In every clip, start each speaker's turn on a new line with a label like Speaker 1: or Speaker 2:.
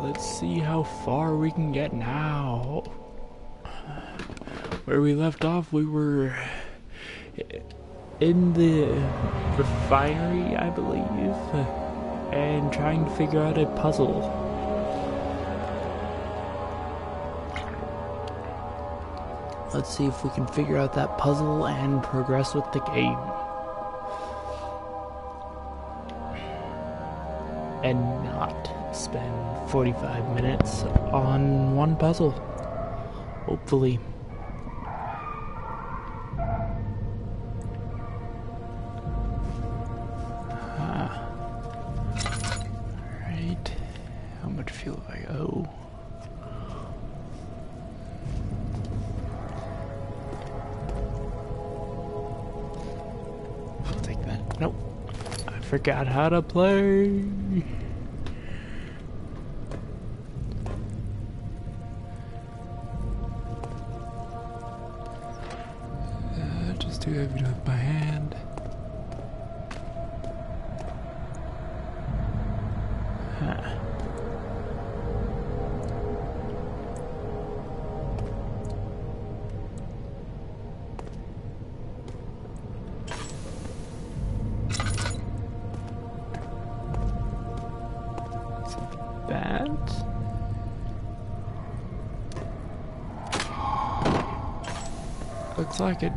Speaker 1: let's see how far we can get now. Where we left off, we were in the refinery, I believe, and trying to figure out a puzzle. Let's see if we can figure out that puzzle and progress with the game. And not spend 45 minutes on one puzzle. Hopefully. Alright. How much fuel have I owe? I'll take that. Nope. I forgot how to play. Just too heavy to have my hand. Looks like it.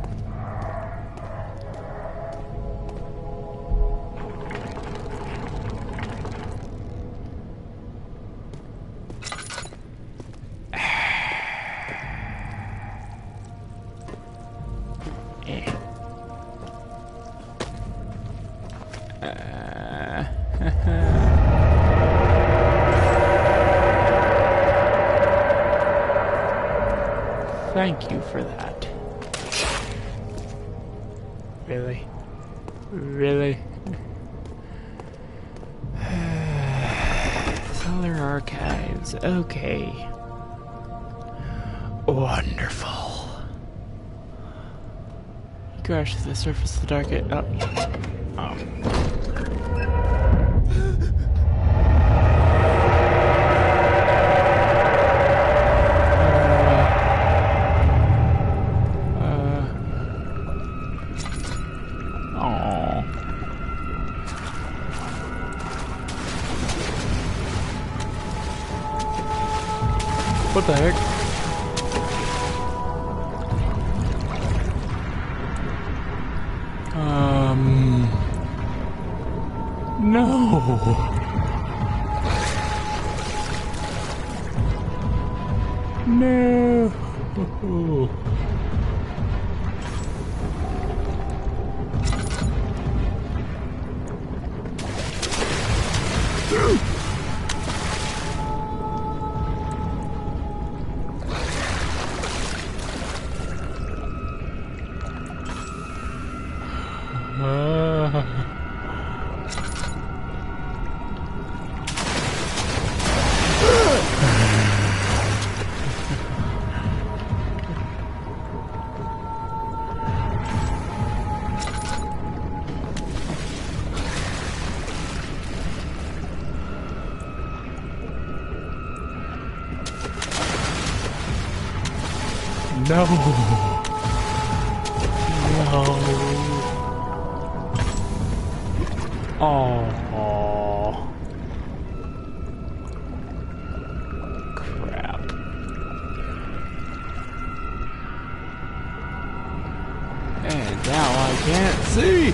Speaker 1: Thank you for that. Really? Really? Solar archives. Okay. Wonderful. Crash to the surface of the dark. What the heck? No. No. No. No. Oh. Crap. And now I can't see.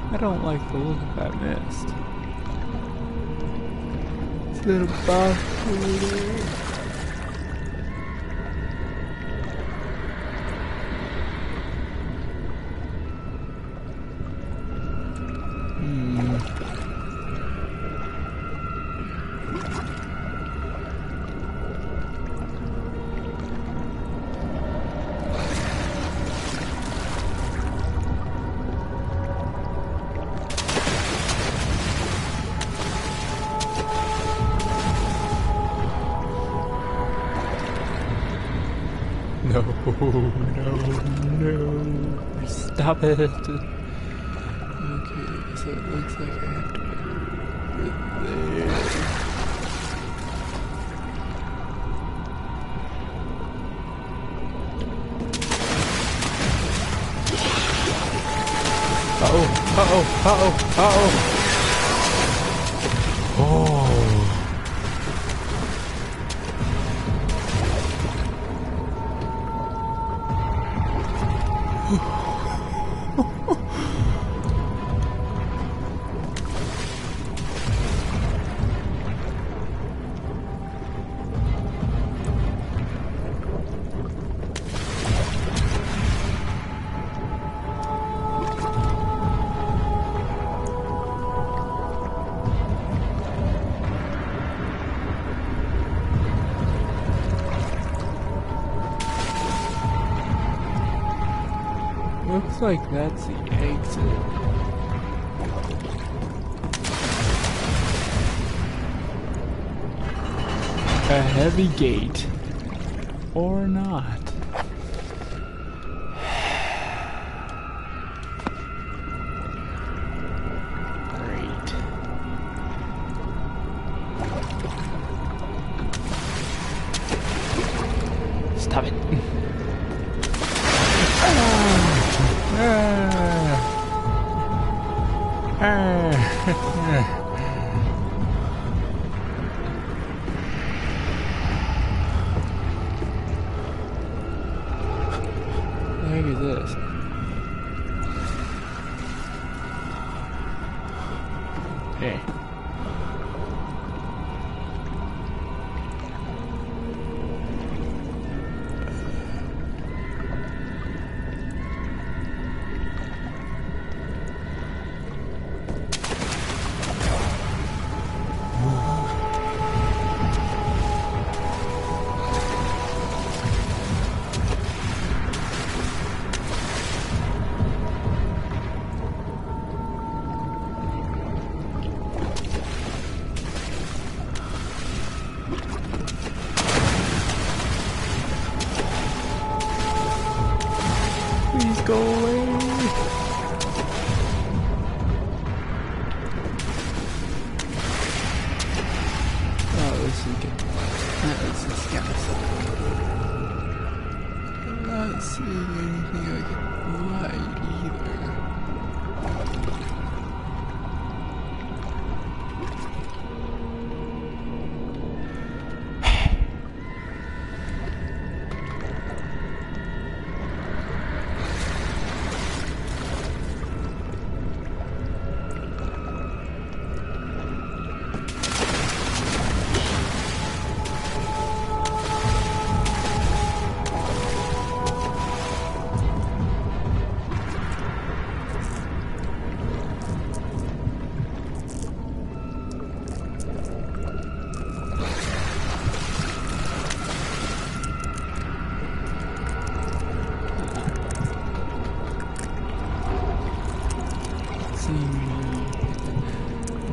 Speaker 1: I don't like the look of that mist. It's a little box over there. no. Stop it. Okay, so it looks like I have to go there. Uh-oh, uh-oh, uh-oh, uh-oh. Oh. Looks like that's the exit. A heavy gate. Or not. Great. Stop it. What the heck is this? Hey. Please go away. Oh, this is good. This is kind of I'm not seeing anything I can light either.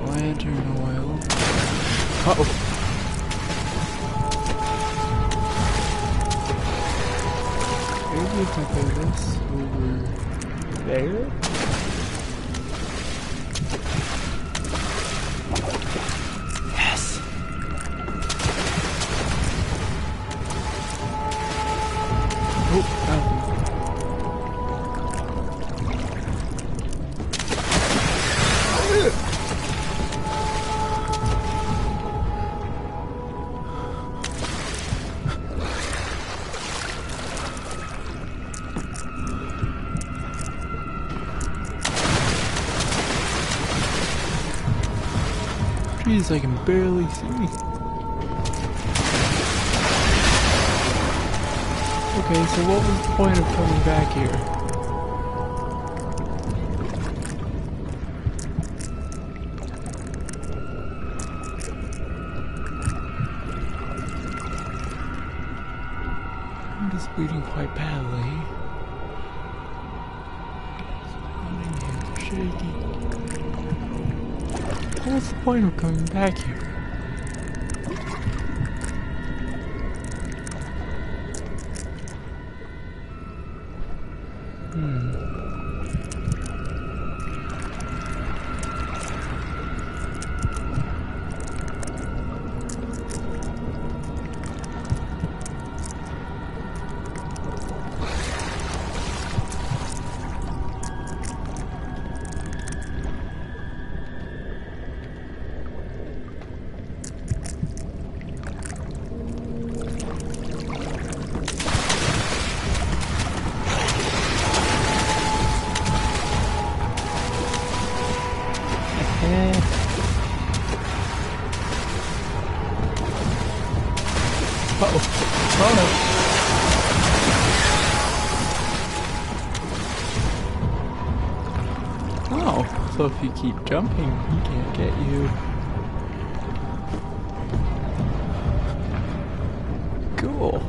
Speaker 1: Lantern oil. Uh-oh. Maybe if I put this over there? Yes! Oh, nothing. Jeez, I can barely see. Okay, so what was the point of coming back here? I'm just bleeding quite badly. It's shaky. What's the point of coming back here? Oh, so if you keep jumping, he can't get you. Cool.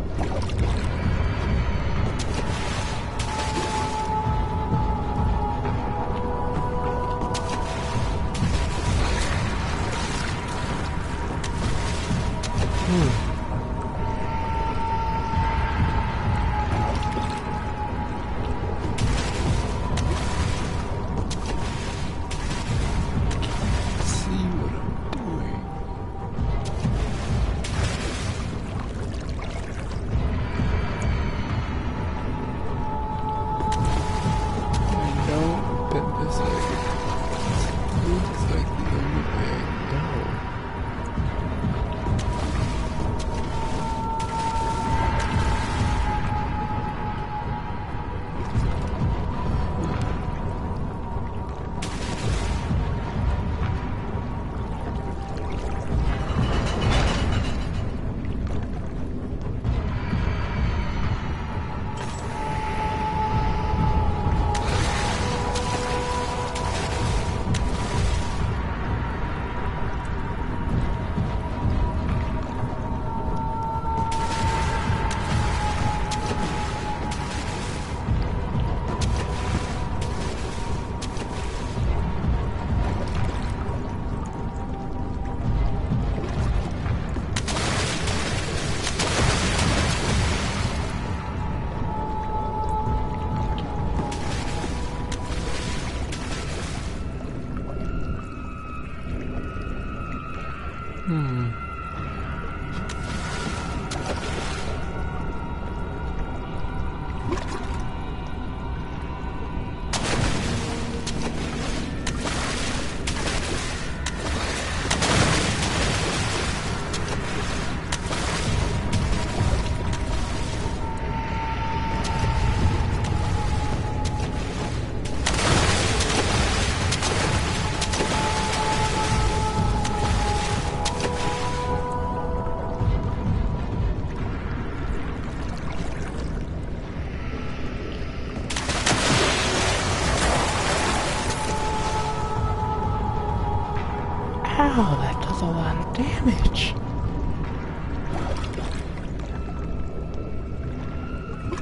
Speaker 1: Ow, that does a lot of damage.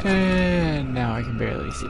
Speaker 1: And now I can barely see.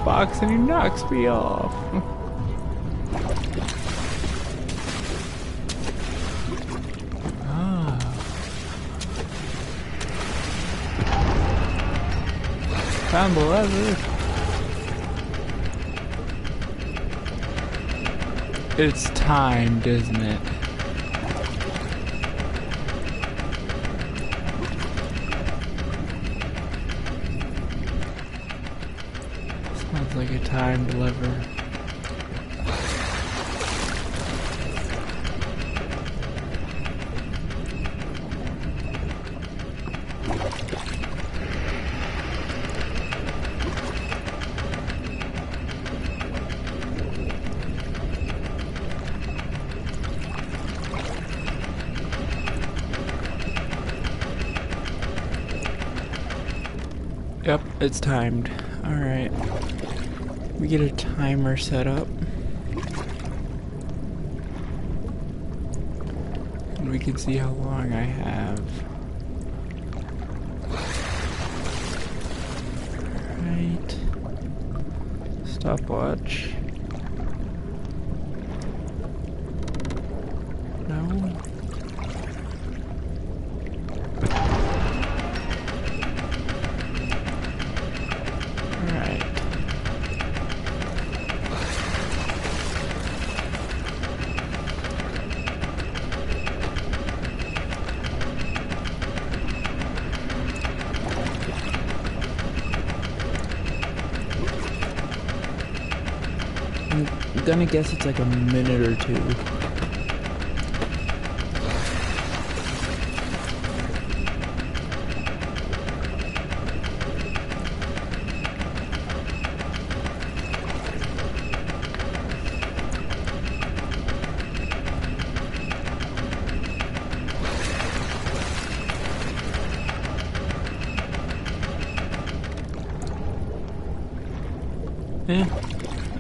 Speaker 1: box and he knocks me off. Found the lever. It's timed, isn't it? Sounds like a timed lever. Yep, it's timed. Alright. We get a timer set up. And we can see how long I have. Alright. Stopwatch. No. I'm gonna guess it's like a minute or two.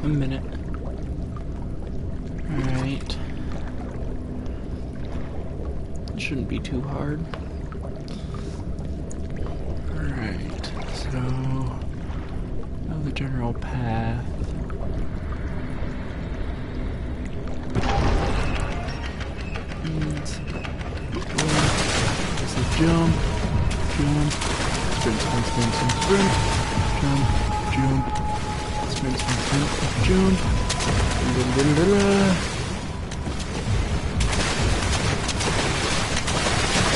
Speaker 1: A minute. Alright. Shouldn't be too hard. Alright, so know the general path. It's a jump, sprint, jump.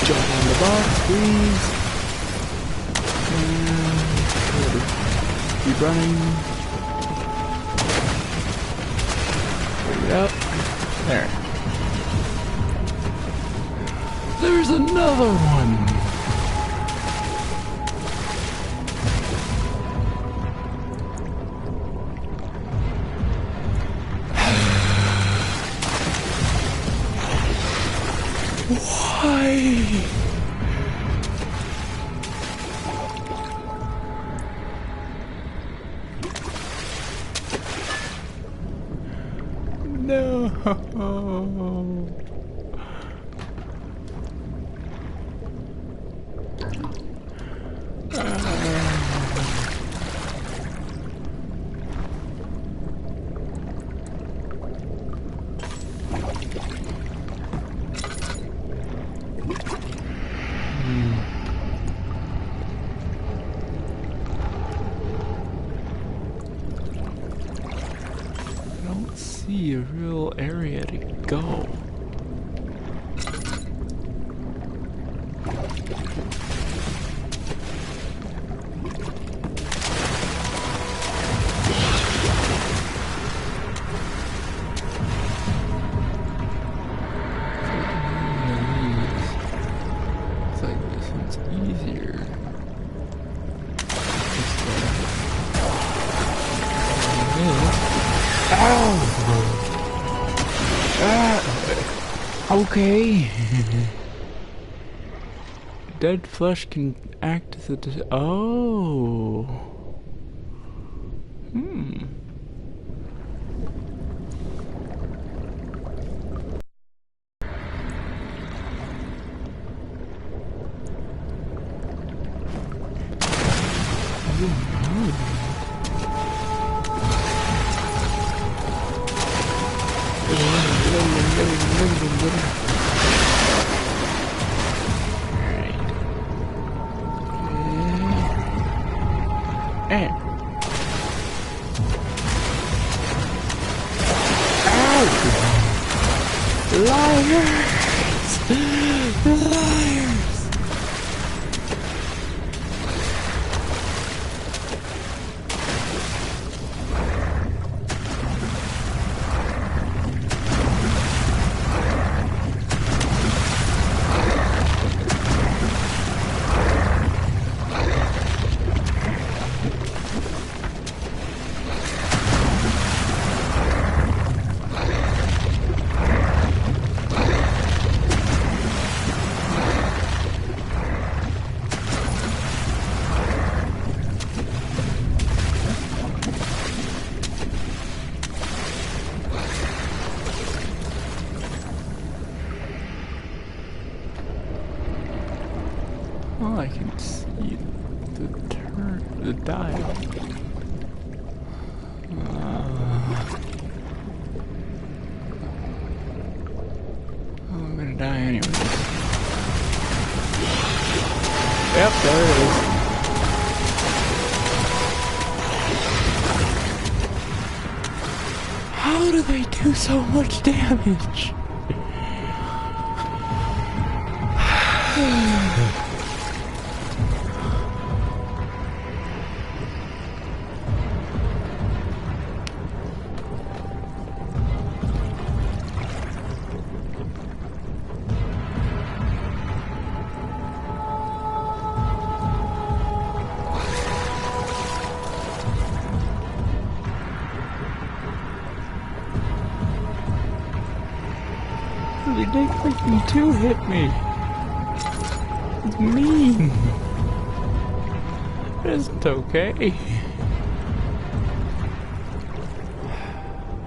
Speaker 1: Jump on the box, please. Keep running. Bring it up. There. There's another one. Why? No. See a real area to go. It's like this one's easier. Okay. Dead flesh can act as a oh. Liars! Liars! Oh, I can see the dial. I'm gonna die anyway. Yep, there it is. How do they do so much damage? They freaking two hit me. It's mean. It isn't okay.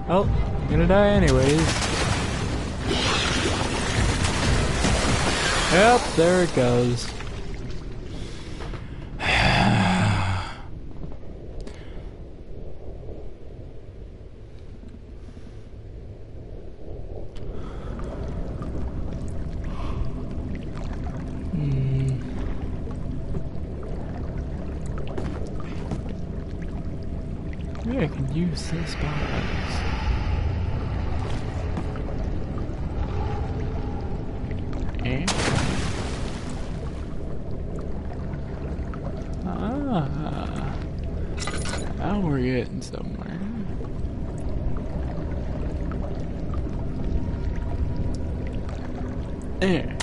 Speaker 1: Well, I'm gonna die anyways. Yep, there it goes. Maybe I can use this box. And now we're getting somewhere. There.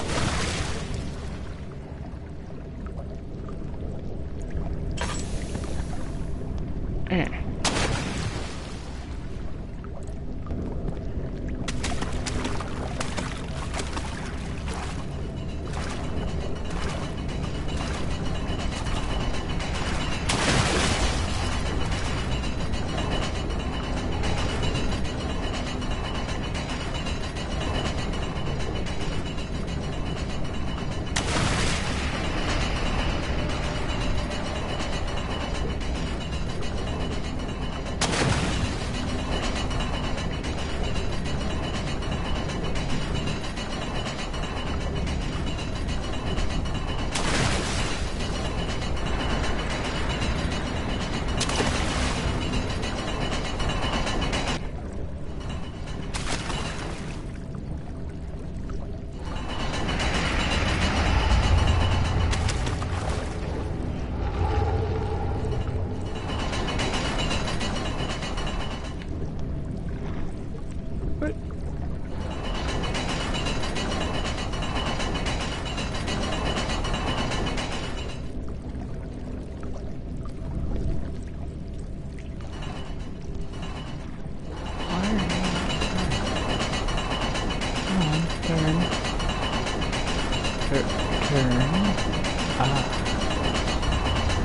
Speaker 1: Turn.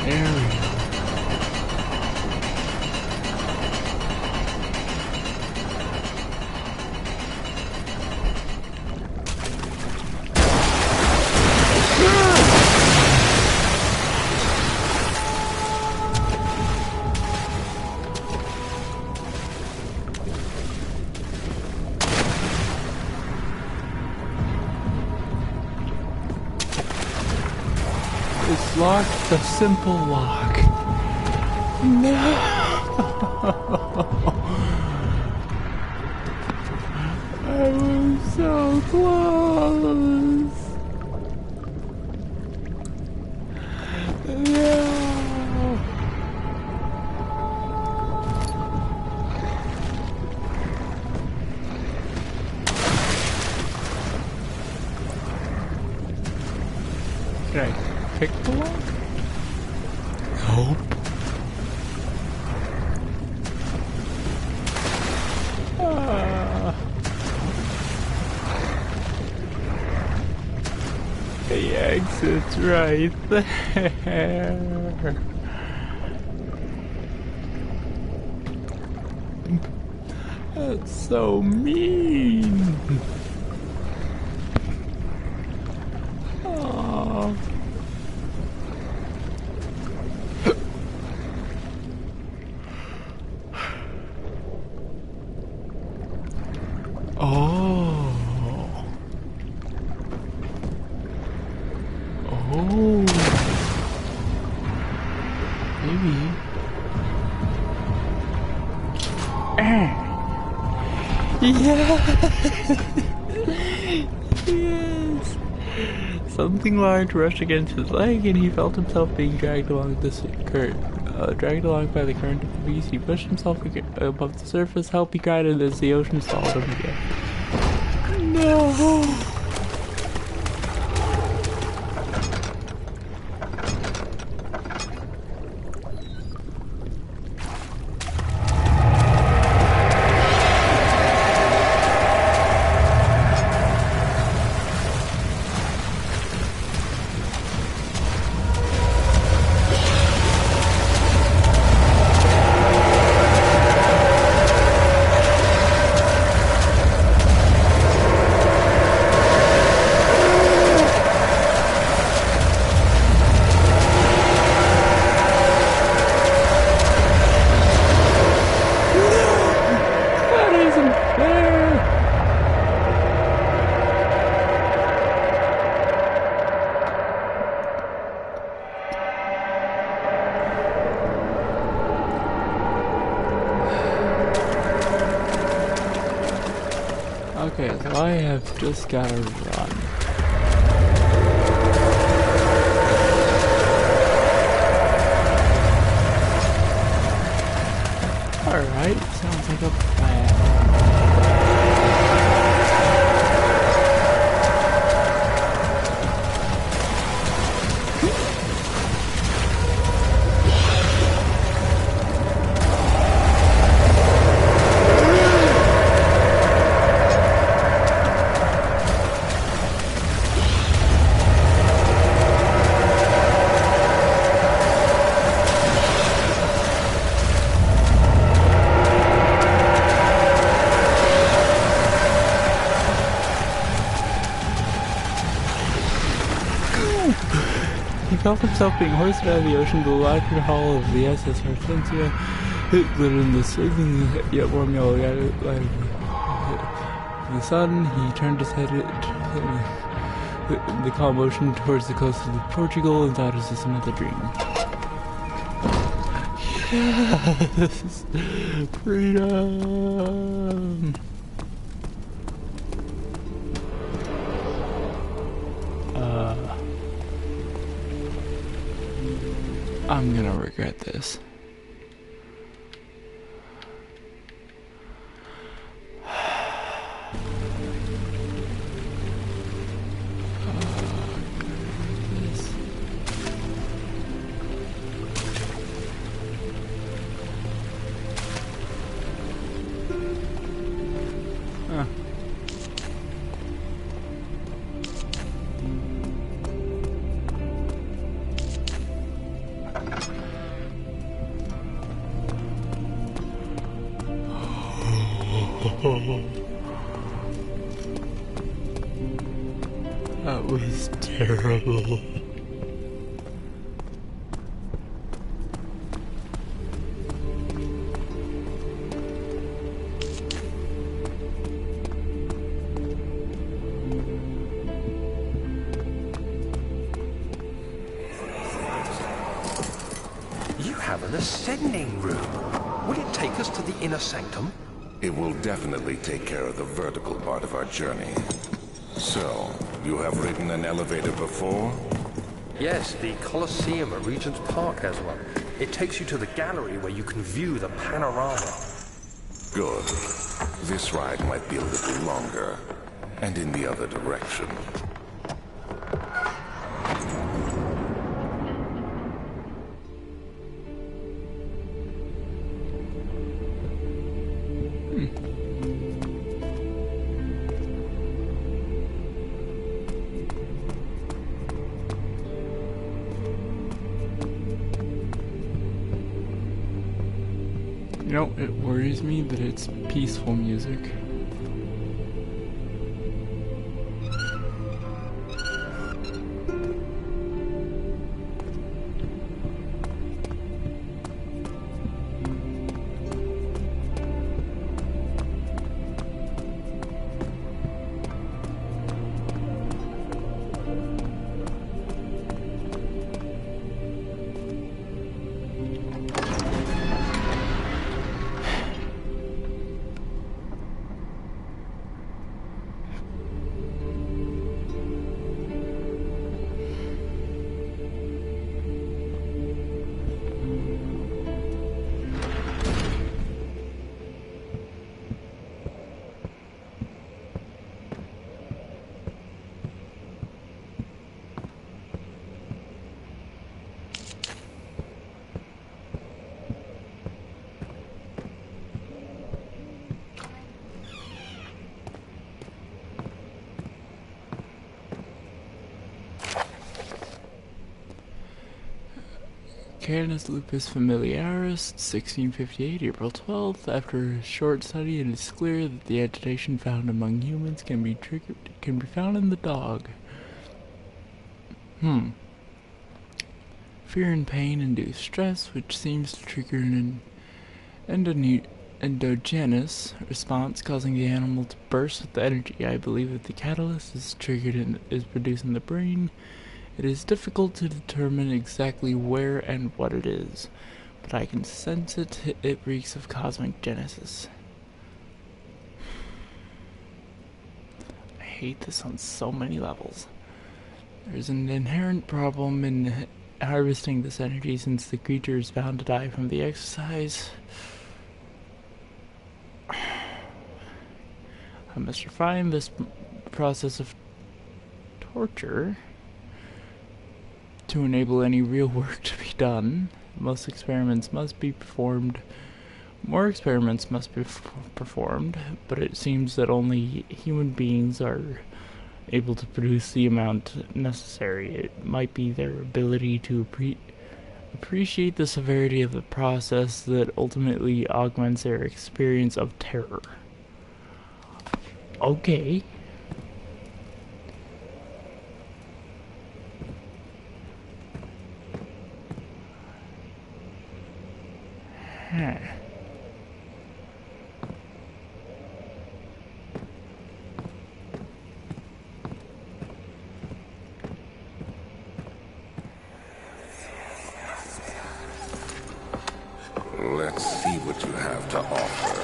Speaker 1: There we go. locked the simple lock. No. I was so close. No. Can I pick the lock? Nope. The exit's right there. That's so mean. Oh. Oh. Oh. Maybe. Yes. Yes. Something large rushed against his leg, and he felt himself being dragged along this current. Dragged along by the current of the beast, he pushed himself above the surface. Help! He cried, and as the ocean swallowed him again. No. Okay, so I have just gotta run. Alright, sounds like a plan. He felt himself being hoisted out of the ocean to the lacquered hull of the SS Hortensia. It glittered in the sizzling yet warm yellow light of the sun. He turned his head the calm ocean towards the coast of Portugal and thought it was just another dream. Yes! Freedom! I'm gonna regret this. That was terrible.
Speaker 2: an ascending room. Will it take us to the inner sanctum?
Speaker 3: It will definitely take care of the vertical part of our journey. So, you have ridden an elevator before?
Speaker 2: Yes, the Colosseum at Regent's Park has one. It takes you to the gallery where you can view the panorama.
Speaker 3: Good. This ride might be a little longer, and in the other direction.
Speaker 1: You know, it worries me that it's peaceful music. Canis lupus familiaris, 1658, April 12th. After a short study, it is clear that the agitation found among humans can be found in the dog. Fear and pain induce stress, which seems to trigger an endogenous response, causing the animal to burst with energy. I believe that the catalyst is triggered and is produced in the brain. It is difficult to determine exactly where and what it is, but I can sense it. It reeks of cosmic genesis. I hate this on so many levels. There's an inherent problem in harvesting this energy since the creature is bound to die from the exercise. I must refine this process of torture to enable any real work to be done. More experiments must be performed, but it seems that only human beings are able to produce the amount necessary. It might be their ability to appreciate the severity of the process that ultimately augments their experience of terror. Okay.
Speaker 3: Let's see what you have to offer.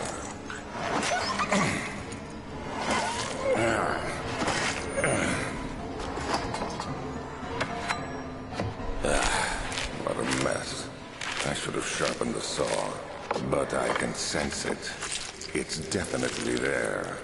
Speaker 3: What a mess. I should have sharpened the saw, but I can sense it. It's definitely there.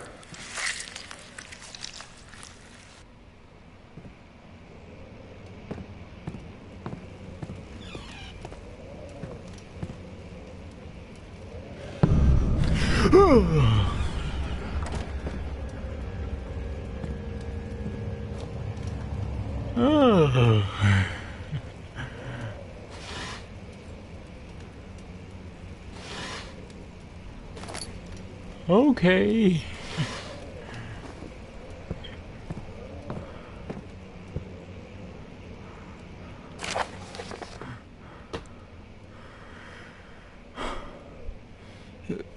Speaker 1: Okay.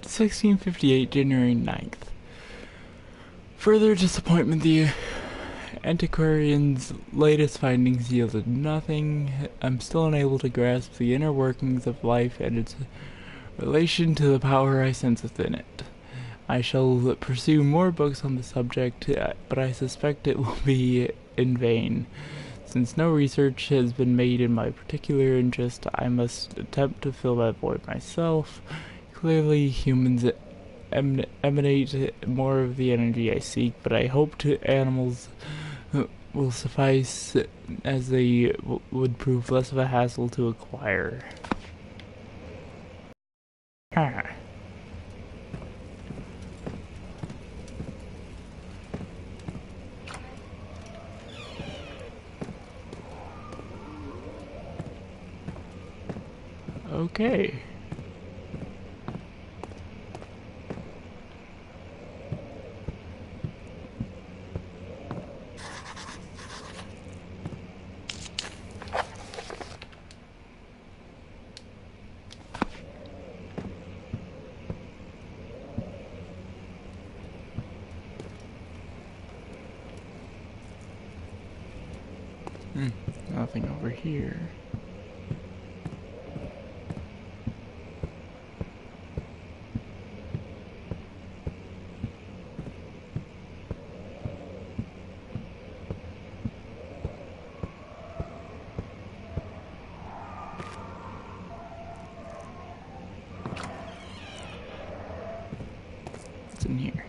Speaker 1: (1658) January 9th. Further disappointment, the antiquarian's latest findings yielded nothing. I'm still unable to grasp the inner workings of life and its relation to the power I sense within it. I shall pursue more books on the subject, but I suspect it will be in vain. Since no research has been made in my particular interest, I must attempt to fill that void myself. Clearly, humans emanate more of the energy I seek, but I hope animals will suffice, as they would prove less of a hassle to acquire. Okay. Nothing over here. What's in here?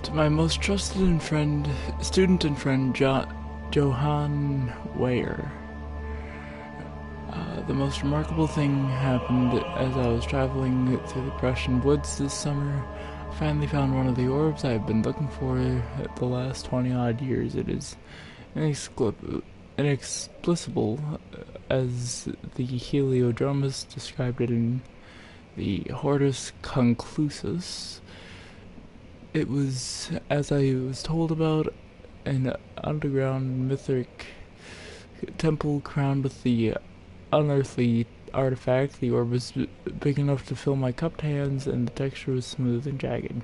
Speaker 1: To my most trusted student and friend, Johann Weyer. The most remarkable thing happened as I was traveling through the Prussian woods this summer. I finally found one of the orbs I have been looking for the last 20-odd years. It is inexplicable, as the Heliodromus described it in the Hortus Conclusus. It was, as I was told about, an underground mythic temple crowned with the unearthly artifact. The orb was big enough to fill my cupped hands, and the texture was smooth and jagged.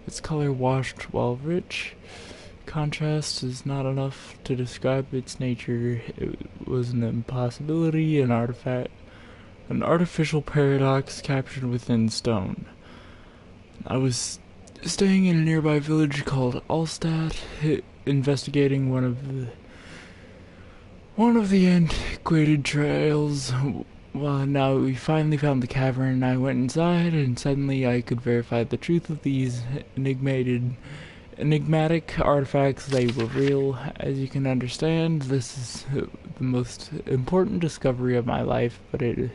Speaker 1: Its color washed while rich. Contrast is not enough to describe its nature. It was an impossibility, an artificial paradox captured within stone. I was staying in a nearby village called Alstadt, investigating one of the antiquated trails. Well, now we finally found the cavern. I went inside, and suddenly I could verify the truth of these enigmatic artifacts. They were real. As you can understand, this is the most important discovery of my life, but it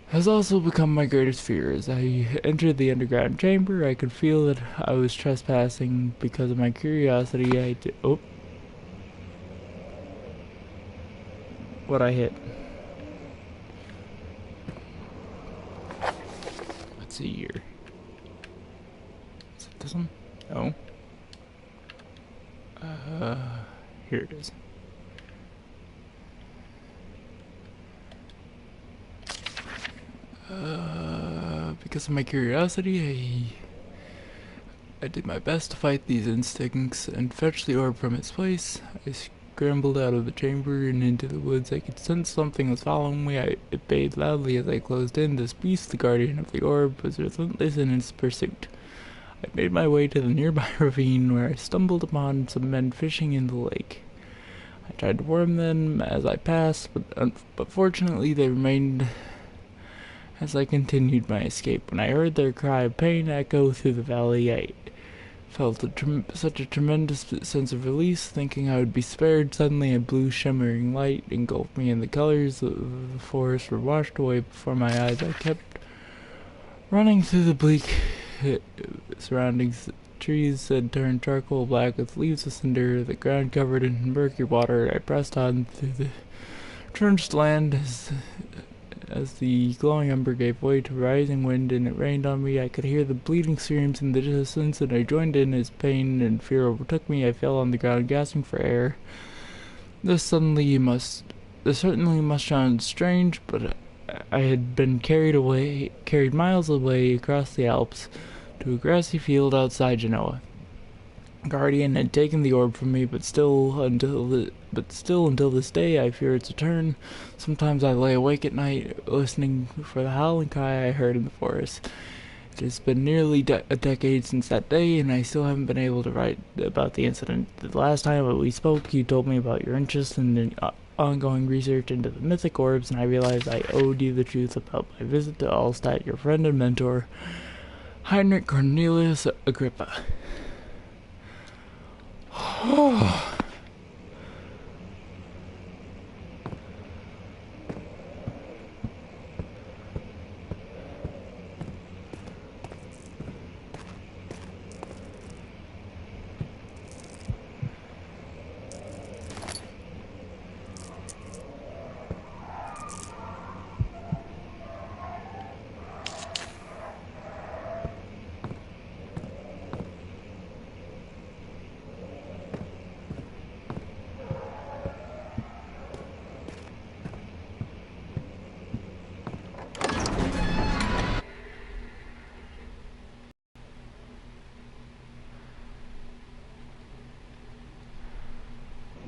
Speaker 1: has also become my greatest fear. As I entered the underground chamber, I could feel that I was trespassing. Because of my curiosity, what I hit. Let's see here. Is it this one? No. Here it is. Because of my curiosity, I did my best to fight these instincts and fetch the orb from its place. I scrambled out of the chamber and into the woods. I could sense something was following me. It bayed loudly as I closed in. This beast, the guardian of the orb, was relentless in its pursuit. I made my way to the nearby ravine, where I stumbled upon some men fishing in the lake. I tried to warn them as I passed, but fortunately they remained as I continued my escape. When I heard their cry of pain echo through the valley, I felt such a tremendous sense of release, thinking I would be spared. Suddenly a blue shimmering light engulfed me, and the colors of the forest were washed away before my eyes. I kept running through the bleak surroundings. Trees had turned charcoal black with leaves of cinder, the ground covered in murky water. I pressed on through the drenched land As the glowing ember gave way to rising wind and it rained on me, I could hear the bleeding screams in the distance, and I joined in as pain and fear overtook me. I fell on the ground, gasping for air. This certainly must sound strange, but I had been carried miles away across the Alps to a grassy field outside Genoa. Guardian had taken the orb from me, but still until this day I fear its return. Sometimes I lay awake at night, listening for the howling cry I heard in the forest. It has been nearly a decade since that day, and I still haven't been able to write about the incident. The last time we spoke, you told me about your interest in the ongoing research into the mythic orbs, and I realized I owed you the truth about my visit to Allstadt, your friend and mentor, Heinrich Cornelius Agrippa.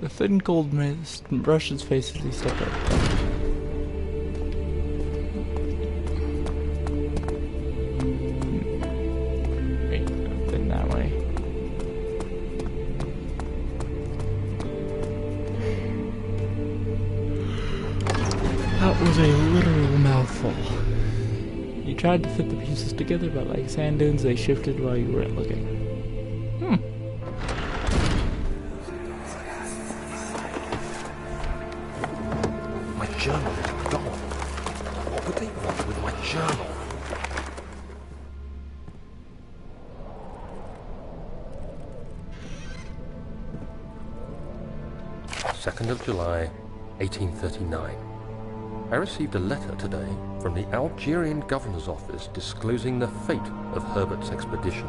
Speaker 1: The thin cold mist brushed his face as he stepped up. Wait, nothing that way. That was a literal mouthful. You tried to fit the pieces together, but like sand dunes, they shifted while you weren't looking.
Speaker 2: Journal is gone. What would they want with my journal? "2nd of July, 1839. I received a letter today from the Algerian governor's office disclosing the fate of Herbert's expedition.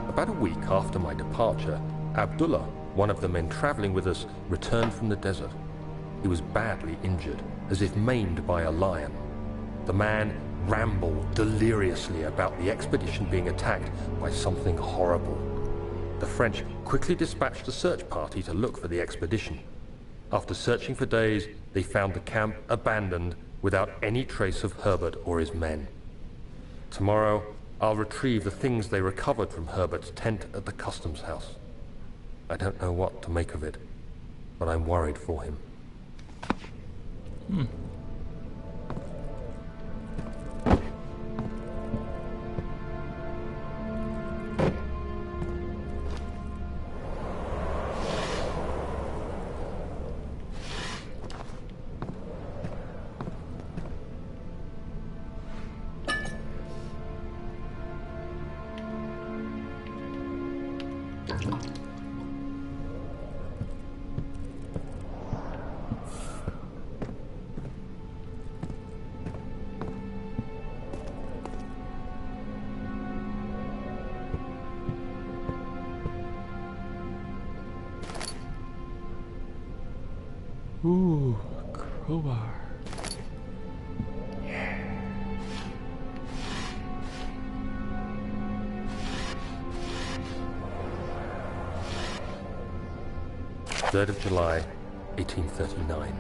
Speaker 2: About a week after my departure, Abdullah, one of the men traveling with us, returned from the desert. He was badly injured, as if maimed by a lion. The man rambled deliriously about the expedition being attacked by something horrible. The French quickly dispatched a search party to look for the expedition. After searching for days, they found the camp abandoned without any trace of Herbert or his men. Tomorrow, I'll retrieve the things they recovered from Herbert's tent at the customs house. I don't know what to make of it, but I'm worried for him."
Speaker 1: Ooh, crowbar. Yeah.
Speaker 2: 3rd of July, 1839.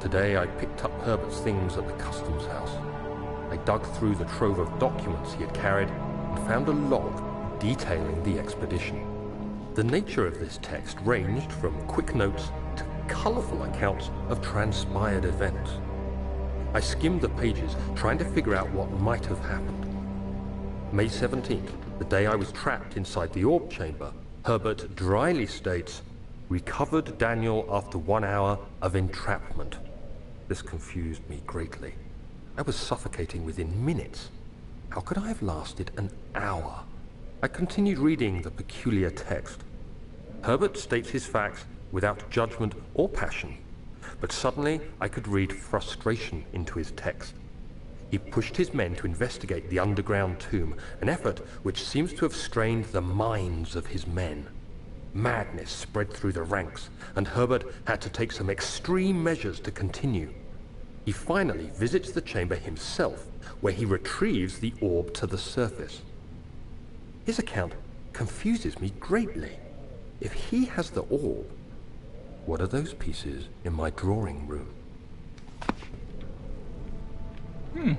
Speaker 2: Today I picked up Herbert's things at the customs house. I dug through the trove of documents he had carried and found a log detailing the expedition. The nature of this text ranged from quick notes to colourful accounts of transpired events. I skimmed the pages, trying to figure out what might have happened. May 17th, the day I was trapped inside the orb chamber, Herbert dryly states, "Recovered Daniel after 1 hour of entrapment." This confused me greatly. I was suffocating within minutes. How could I have lasted an hour? I continued reading the peculiar text. Herbert states his facts without judgment or passion. But suddenly I could read frustration into his text. He pushed his men to investigate the underground tomb, an effort which seems to have strained the minds of his men. Madness spread through the ranks, and Herbert had to take some extreme measures to continue. He finally visits the chamber himself, where he retrieves the orb to the surface. His account confuses me greatly. If he has the orb, what are those pieces in my drawing room?
Speaker 1: It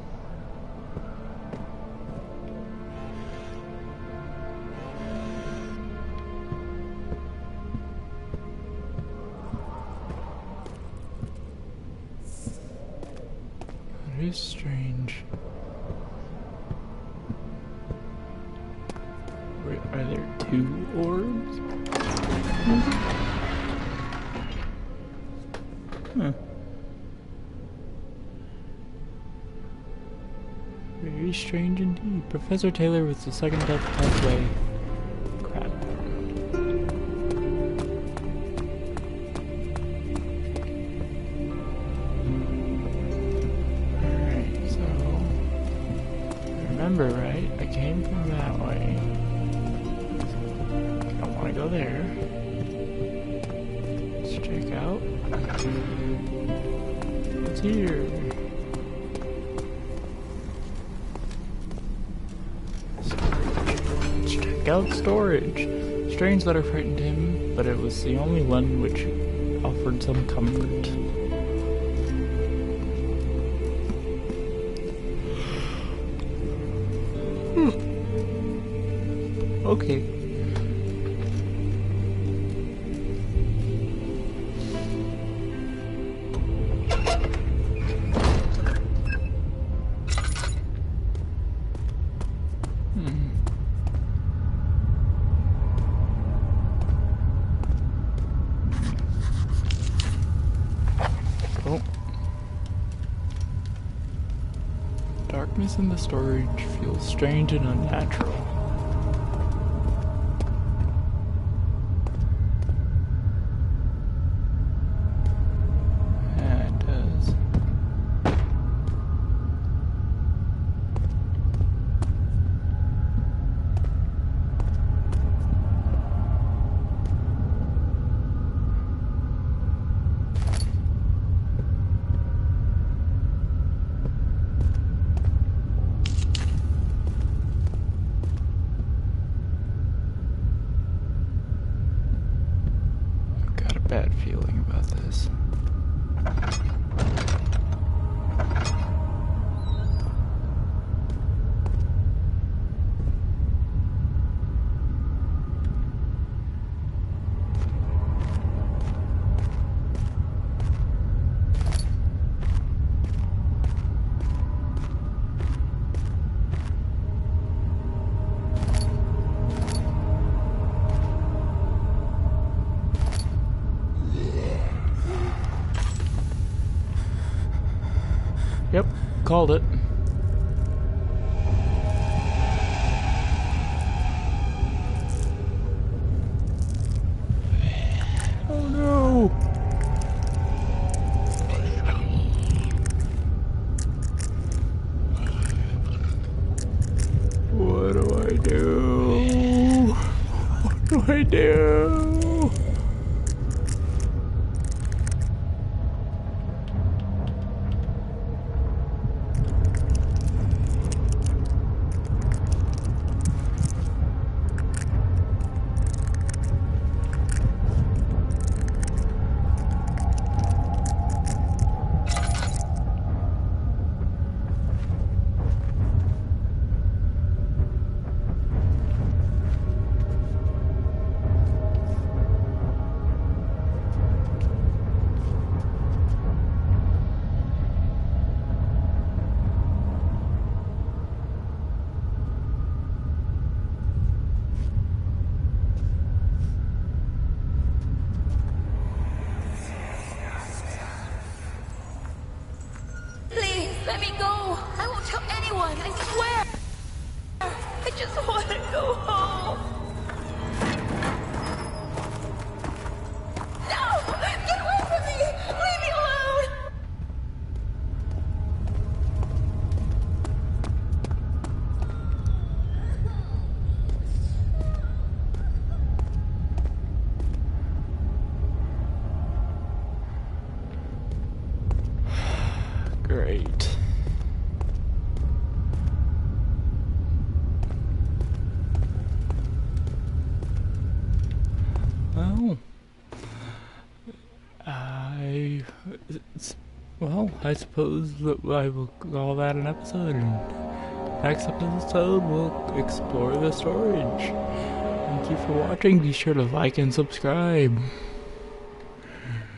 Speaker 1: is strange. Wait, are there 2 orbs? Huh. Very strange indeed. Professor Taylor was the second death pathway. Crap. Alright, so remember, right? I came from that way. I don't want to go there. Let's check out what's here. Let's check out storage. Strange letter frightened him, but it was the only one which offered some comfort. Okay. Oh. Darkness in the storage feels strange and unnatural. Yeah, it does. Got a bad feeling about this. Yep, called it. Oh no! What do I do? What do I do? Great. Well, I suppose that I will call that an episode, and next episode we'll explore the storage. Thank you for watching. Be sure to like and subscribe.